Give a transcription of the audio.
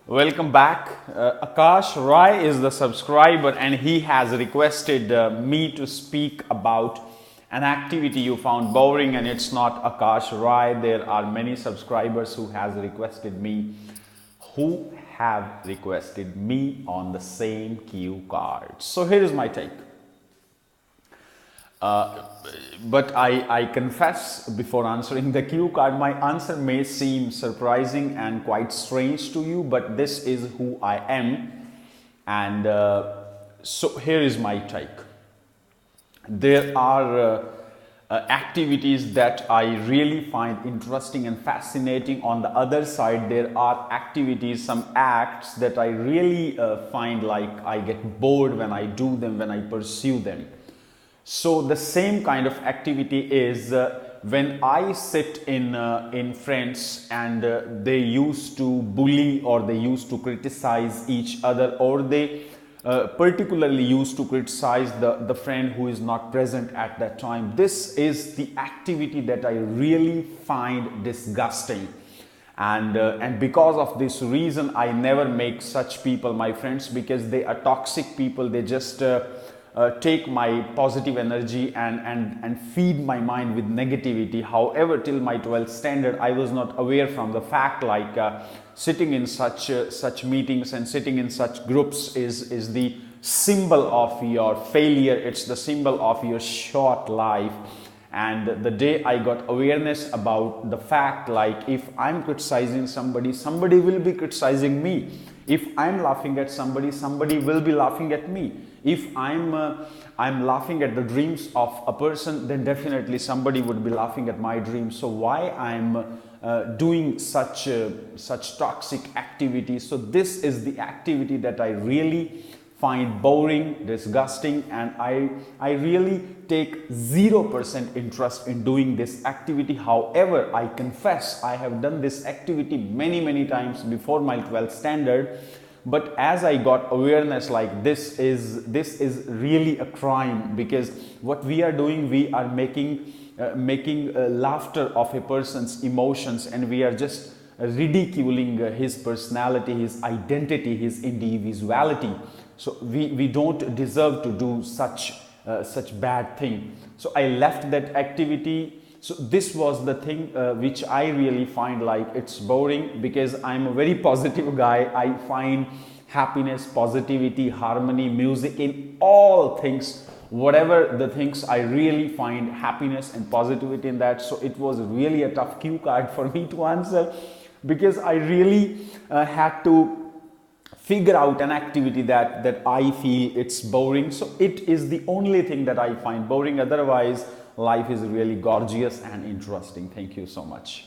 Welcome back. Akash Rai is the subscriber and he has requested me to speak about an activity you found boring, and it's not Akash Rai. There are many subscribers who have requested me on the same cue card. So here is my take. But I confess, before answering the cue card, my answer may seem surprising and quite strange to you, but this is who I am. And so here is my take. There are activities that I really find interesting and fascinating. On the other side, there are activities, some acts that I really find like I get bored when I do them, when I pursue them. So the same kind of activity is when I sit in friends and they used to bully or they used to criticize each other, or they particularly used to criticize the friend who is not present at that time. This is the activity that I really find disgusting. And because of this reason, I never make such people my friends, because they are toxic people. They just take my positive energy and feed my mind with negativity. However, till my 12th standard, I was not aware from the fact like sitting in such meetings and sitting in such groups is the symbol of your failure. It's the symbol of your short life. And the day I got awareness about the fact like if I'm criticizing somebody, somebody will be criticizing me. If I'm laughing at somebody, somebody will be laughing at me. If I'm laughing at the dreams of a person, then definitely somebody would be laughing at my dreams. So why I'm doing such toxic activities? So this is the activity that I really find boring, disgusting, and I really take 0% interest in doing this activity. However, I confess I have done this activity many times before my 12th standard. But as I got awareness like this is really a crime, because what we are doing, we are making laughter of a person's emotions, and we are just ridiculing his personality, his identity, his individuality. So we don't deserve to do such bad thing. So I left that activity. So this was the thing which I really find like it's boring, because I'm a very positive guy. I find happiness, positivity, harmony, music in all things. Whatever the things, I really find happiness and positivity in that. So it was really a tough cue card for me to answer, because I really had to figure out an activity that I feel it's boring. So it is the only thing that I find boring. Otherwise, life is really gorgeous and interesting. Thank you so much.